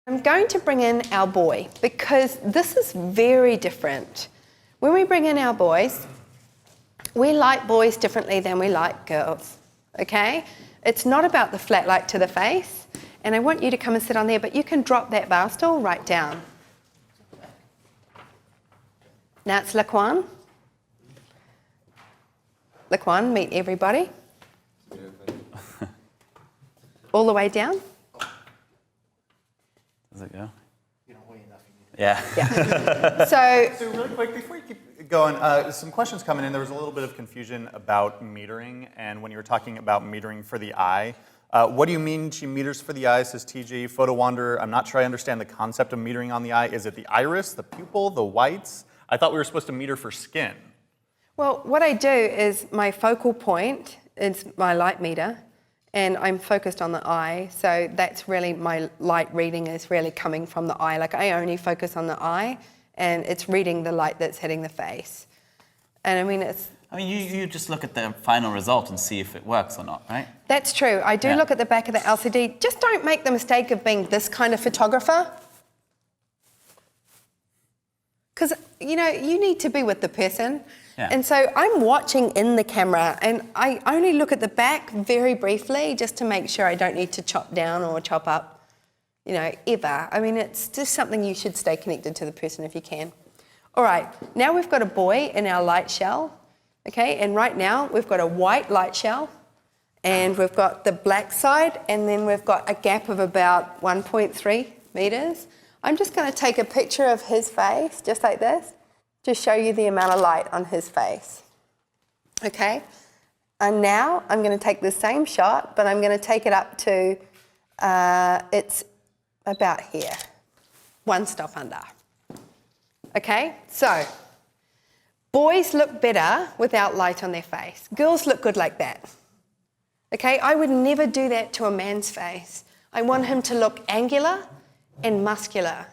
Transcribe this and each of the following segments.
I'm going to bring in our boy because this is very different. When we bring in our boys, we like boys differently than we like girls, okay? It's not about the flat light to the face, and I want you to come and sit on there, but you can drop that bar stool right down. Now it's Laquan. Laquan, meet everybody. All the way down. Does it go? You don't weigh enough. Yeah. So really quick, before you keep going, some questions coming in. There was a little bit of confusion about metering, and when you were talking about metering for the eye, what do you mean she meters for the eye, says TG, Photo Wanderer? I'm not sure I understand the concept of metering on the eye. Is it the iris, the pupil, the whites? I thought we were supposed to meter for skin. well, what I do is my focal point is my light meter, and I'm focused on the eye, so that's really my light reading is really coming from the eye. Like I only focus on the eye, and it's reading the light that's hitting the face. And I mean, You just look at the final result and see if it works or not, right? that's true. I do Yeah. look at the back of the LCD. Just don't make the mistake of being this kind of photographer. Because, you know, you need to be with the person. Yeah. And so I'm watching in the camera, and I only look at the back very briefly just to make sure I don't need to chop down or chop up, you know, ever. I mean, it's just something you should stay connected to the person if you can. All right, now we've got a boy in our light shell, okay? And right now we've got a white light shell, and we've got the black side, and then we've got a gap of about 1.3 meters. I'm just going to take a picture of his face, just like this, to show you the amount of light on his face. Okay? And now I'm going to take the same shot, but I'm going to take it up to, it's about here, one stop under. Okay? So, boys look better without light on their face. Girls look good like that. Okay? I would never do that to a man's face. I want him to look angular and muscular.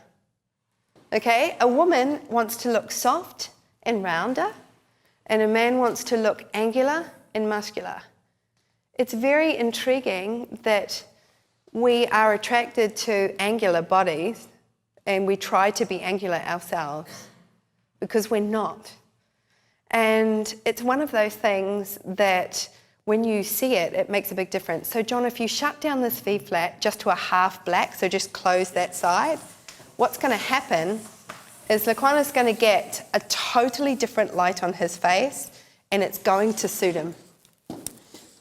Okay? A woman wants to look soft and rounder, and a man wants to look angular and muscular. It's very intriguing that we are attracted to angular bodies and we try to be angular ourselves because we're not. And it's one of those things that when you see it, it makes a big difference. So John, if you shut down this V-flat just to a half black, so just close that side, what's going to happen is Laquan is going to get a totally different light on his face, and it's going to suit him.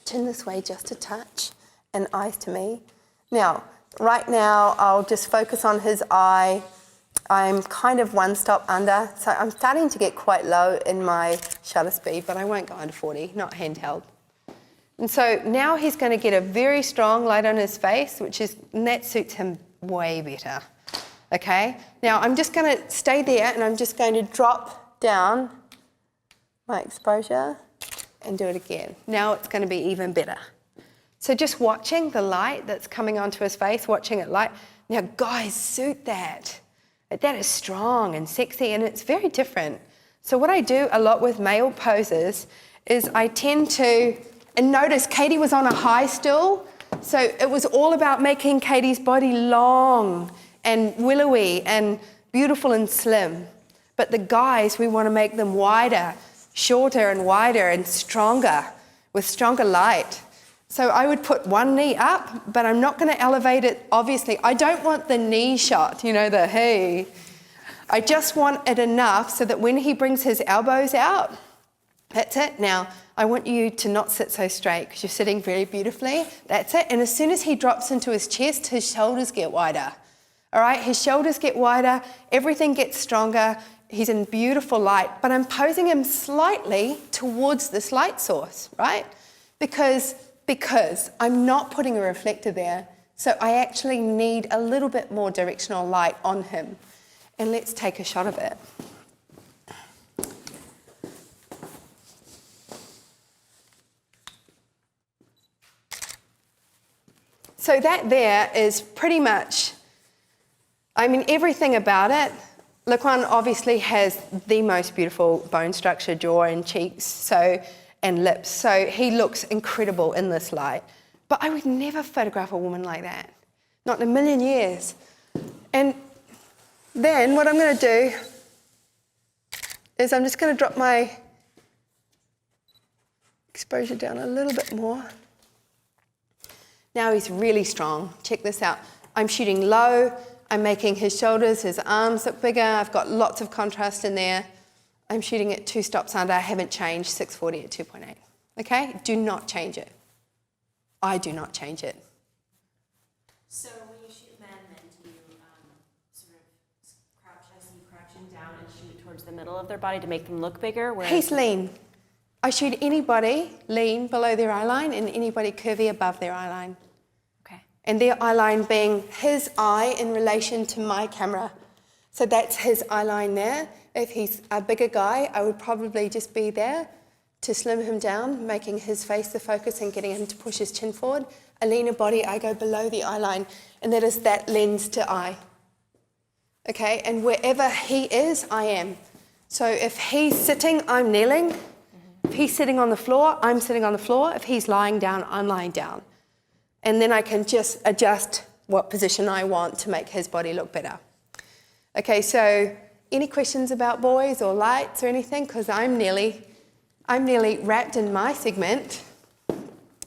Turn this way just a touch, and eyes to me. Now, right now, I'll just focus on his eye. I'm kind of one stop under, so I'm starting to get quite low in my shutter speed, but I won't go under 40, not handheld. And so now he's going to get a very strong light on his face, and that suits him way better. Okay? Now I'm just going to stay there, and I'm just going to drop down my exposure and do it again. Now it's going to be even better. So just watching the light that's coming onto his face, watching it light. Now guys, suit that. That is strong and sexy, and it's very different. So what I do a lot with male poses is I tend to, and notice Katie was on a high stool, so it was all about making Katie's body long and willowy and beautiful and slim. But the guys, we want to make them wider, shorter and wider and stronger, with stronger light. So I would put one knee up, but I'm not going to elevate it, obviously. I don't want the knee shot, you know, the hey. I just want it enough so that when he brings his elbows out, that's it. Now, I want you to not sit so straight because you're sitting very beautifully. That's it. And as soon as he drops into his chest, his shoulders get wider. All right, his shoulders get wider, everything gets stronger, he's in beautiful light, but I'm posing him slightly towards this light source, right? Because I'm not putting a reflector there, so I actually need a little bit more directional light on him. And let's take a shot of it. So that there is pretty much, I mean, everything about it. Laquan obviously has the most beautiful bone structure, jaw and cheeks, and lips. So he looks incredible in this light. But I would never photograph a woman like that. Not in a million years. And then what I'm going to do is I'm just going to drop my exposure down a little bit more. Now he's really strong. Check this out. I'm shooting low. I'm making his shoulders, his arms look bigger. I've got lots of contrast in there. I'm shooting at 2 stops under. I haven't changed 640 at 2.8. Okay? Do not change it. I do not change it. So when you shoot men, do you sort of crouch, I see you crouching down and shoot towards the middle of their body to make them look bigger? He's lean. I shoot anybody lean below their eye line and anybody curvy above their eye line. Okay. And their eye line being his eye in relation to my camera. So that's his eye line there. If he's a bigger guy, I would probably just be there to slim him down, making his face the focus and getting him to push his chin forward. A leaner body, I go below the eye line, and that is that lens to eye. Okay, and wherever he is, I am. So if he's sitting, I'm kneeling. If he's sitting on the floor, I'm sitting on the floor. If he's lying down, I'm lying down. And then I can just adjust what position I want to make his body look better. Okay, so any questions about boys or lights or anything? Because I'm nearly wrapped in my segment,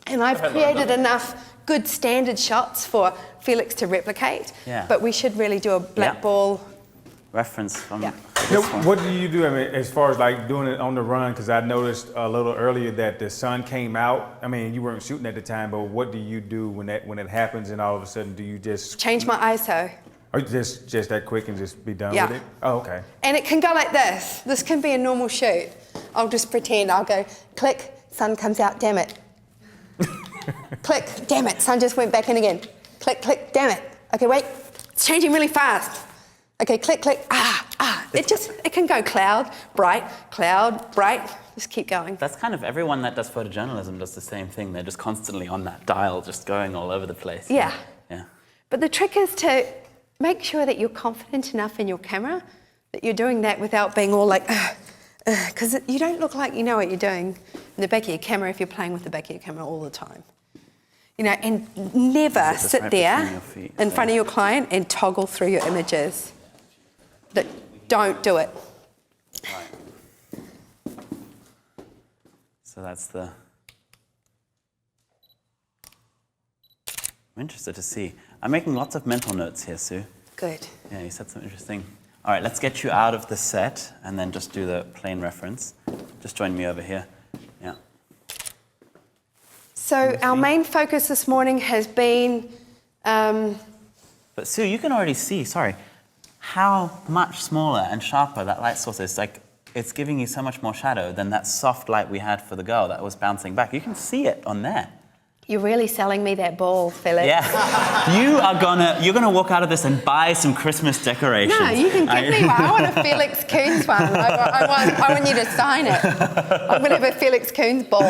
and I've created enough good standard shots for Felix to replicate. Yeah. But we should really do a black ball. Reference from Yeah. this Now, one. what do you do, I mean, as far as like doing it on the run? Because I noticed a little earlier that the sun came out. I mean, you weren't shooting at the time, but what do you do when it happens, and all of a sudden, do you just Change my ISO. or just that quick and just be done Yeah. with it? Oh, okay. And it can go like this. This can be a normal shoot. I'll just pretend. I'll go, click, sun comes out, damn it. Click, damn it, sun just went back in again. Click, click, damn it. Okay, wait, it's changing really fast. Okay, click, click, It can go cloud, bright, just keep going. That's kind of everyone that does photojournalism does the same thing. They're just constantly on that dial, just going all over the place. Yeah. Yeah. But the trick is to make sure that you're confident enough in your camera that you're doing that without being all like, because you don't look like you know what you're doing in the back of your camera if you're playing with the back of your camera all the time. You know, and never Just sit right between there your feet, in so- front of your client and toggle through your images. Don't do it. So that's the. I'm interested to see. I'm making lots of mental notes here, Sue. Good. Yeah, you said some interesting. All right, let's get you out of the set and then just do the plain reference. Just join me over here. Yeah. So our main focus this morning has been But Sue, you can already see, sorry, how much smaller and sharper that light source is. Like, it's giving you so much more shadow than that soft light we had for the girl that was bouncing back. You can see it on there. You're really selling me that ball, Felix. Yeah. You're gonna walk out of this and buy some Christmas decorations. No, you can give me one. I want a Felix Coons one. I want you to sign it. I'm going to have a Felix Coons ball.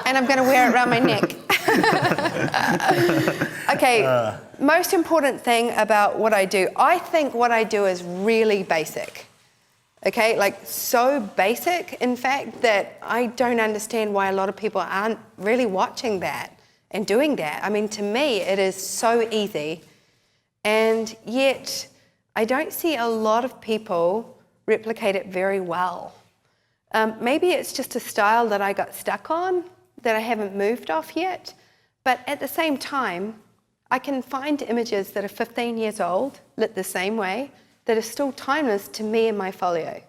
And I'm going to wear it around my neck. Okay, most important thing about what I do. I think what I do is really basic. Okay, like so basic, in fact, that I don't understand why a lot of people aren't really watching that and doing that. I mean, to me, it is so easy. And yet, I don't see a lot of people replicate it very well. Maybe it's just a style that I got stuck on, that I haven't moved off yet. But at the same time, I can find images that are 15 years old, lit the same way, that are still timeless to me and my folio.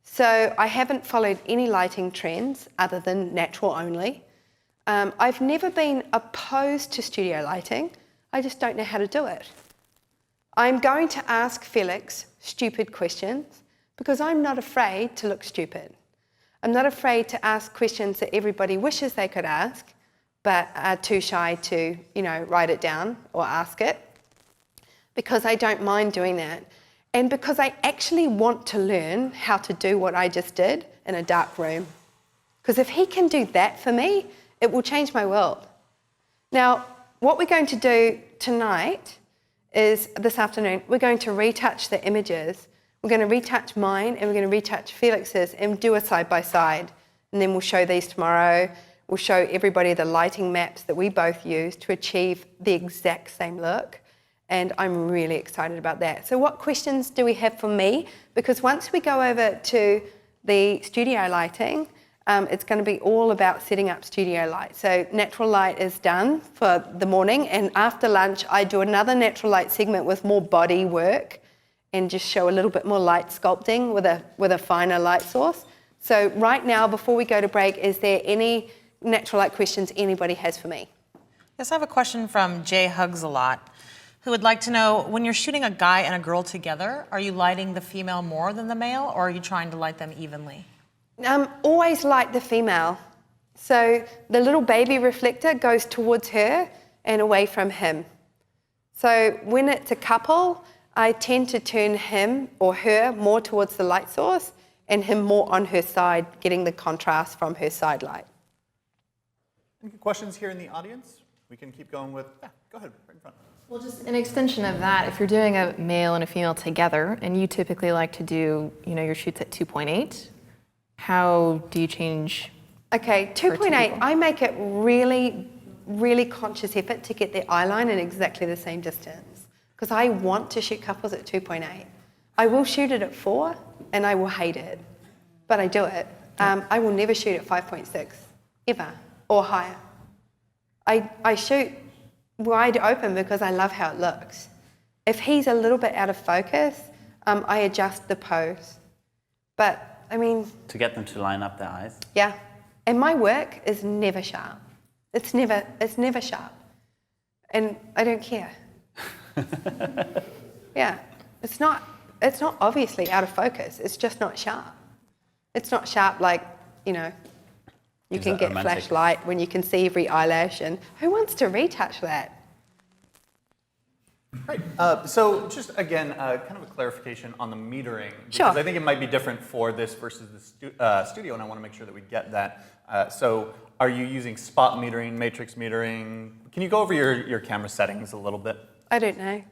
So I haven't followed any lighting trends other than natural only. I've never been opposed to studio lighting. I just don't know how to do it. I'm going to ask Felix stupid questions because I'm not afraid to look stupid. I'm not afraid to ask questions that everybody wishes they could ask, but are too shy to, write it down or ask it, because I don't mind doing that. And because I actually want to learn how to do what I just did in a dark room. Because if he can do that for me, it will change my world. Now, what we're going to do tonight is, this afternoon, we're going to retouch the images. We're going to retouch mine and we're going to retouch Felix's and do a side-by-side. And then we'll show these tomorrow. we'll show everybody the lighting maps that we both use to achieve the exact same look. And I'm really excited about that. So what questions do we have for me? Because once we go over to the studio lighting, it's going to be all about setting up studio light. So natural light is done for the morning, and after lunch I do another natural light segment with more body work and just show a little bit more light sculpting with a finer light source. So right now, before we go to break, is there any natural light questions anybody has for me? Yes, I have a question from Jay Hugs a lot, who would like to know, when you're shooting a guy and a girl together, are you lighting the female more than the male, or are you trying to light them evenly? Always light the female. So the little baby reflector goes towards her and away from him. So when it's a couple, I tend to turn him or her more towards the light source and him more on her side, getting the contrast from her side light. Any questions here in the audience? We can keep going with, yeah, go ahead, right in front. Well, just an extension of that, if you're doing a male and a female together, and you typically like to do, your shoots at 2.8, how do you change? Okay, 2.8, I make it really, really conscious effort to get the eye line in exactly the same distance, because I want to shoot couples at 2.8. I will shoot it at 4, and I will hate it, but I do it. I will never shoot at 5.6, ever, or higher. I shoot wide open because I love how it looks. If he's a little bit out of focus, I adjust the pose. But, I mean... To get them to line up their eyes? Yeah. And my work is never sharp. It's never sharp. And I don't care. Yeah. It's not obviously out of focus. It's just not sharp. It's not sharp like, you can get flashlight when you can see every eyelash, and who wants to retouch that? Right. So just again, kind of a clarification on the metering, because Sure. I think it might be different for this versus the studio, and I want to make sure that we get that. So are you using spot metering, matrix metering? Can you go over your camera settings a little bit? I don't know.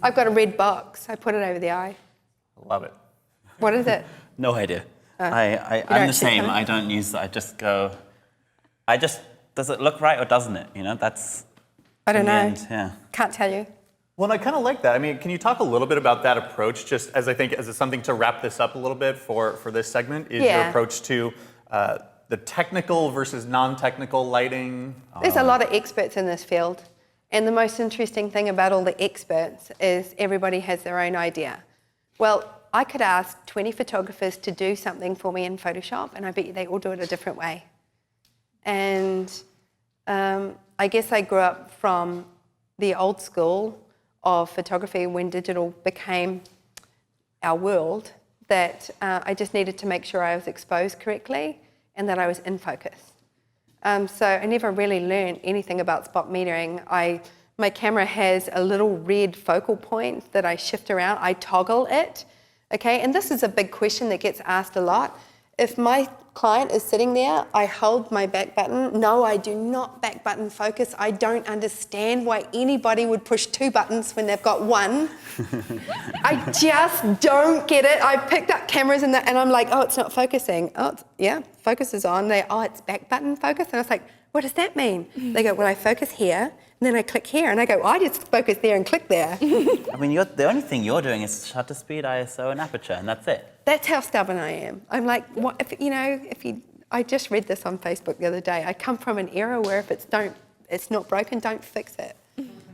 I've got a red box. I put it over the eye. Love it. What is it? No idea. I'm don't the check same. them? I don't use. I just go. Does it look right or doesn't it? That's. I don't in the know. end, yeah. Can't tell you. Well, and I kind of like that. I mean, can you talk a little bit about that approach, just as I think as something to wrap this up a little bit for this segment, is your Yeah. approach to the technical versus non-technical lighting? There's a lot of experts in this field. And the most interesting thing about all the experts is everybody has their own idea. Well, I could ask 20 photographers to do something for me in Photoshop, and I bet you they all do it a different way. And I guess I grew up from the old school of photography when digital became our world, that I just needed to make sure I was exposed correctly and that I was in focus. So I never really learned anything about spot metering. My camera has a little red focal point that I shift around. I toggle it, okay? And this is a big question that gets asked a lot. If my client is sitting there, I hold my back button. No, I do not back button focus. I don't understand why anybody would push 2 buttons when they've got 1. I just don't get it. I picked up cameras and I'm like, oh, it's not focusing. Oh, yeah, focus is on. It's back button focus. And I was like, what does that mean? They go, well, I focus here, and then I click here. And I go, I just focus there and click there. I mean, the only thing you're doing is shutter speed, ISO, and aperture, and that's it. That's how stubborn I am. I'm like, what I just read this on Facebook the other day. I come from an era where if it's not broken, don't fix it.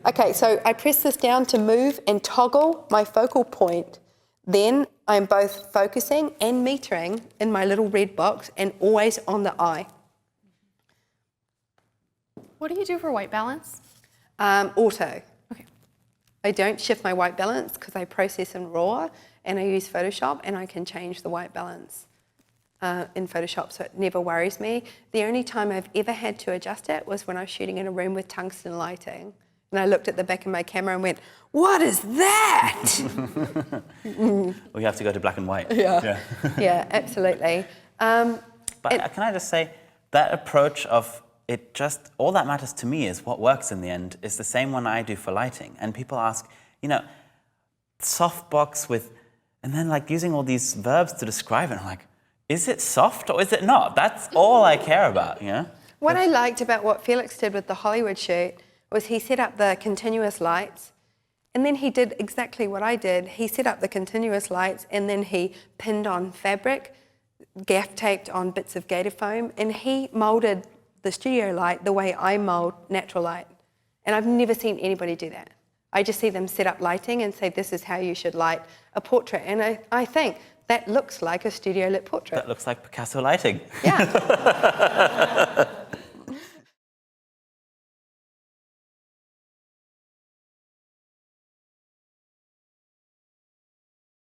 Okay, so I press this down to move and toggle my focal point. Then I'm both focusing and metering in my little red box and always on the eye. What do you do for white balance? Auto. Okay. I don't shift my white balance because I process in RAW and I use Photoshop, and I can change the white balance in Photoshop, so it never worries me. The only time I've ever had to adjust it was when I was shooting in a room with tungsten lighting. And I looked at the back of my camera and went, what is that? Or you have to go to black and white. Yeah, yeah, absolutely. But can I just say, that approach of it just, all that matters to me is what works in the end is the same one I do for lighting. And people ask, softbox with, and then like using all these verbs to describe it. I'm like, is it soft or is it not? That's all I care about, What I liked about what Felix did with the Hollywood shoot was he set up the continuous lights, and then he did exactly what I did. He set up the continuous lights, and then he pinned on fabric, gaff taped on bits of gator foam, and he molded the studio light the way I mold natural light. And I've never seen anybody do that. I just see them set up lighting and say, this is how you should light a portrait. And I think that looks like a studio lit portrait. That looks like Picasso lighting. Yeah.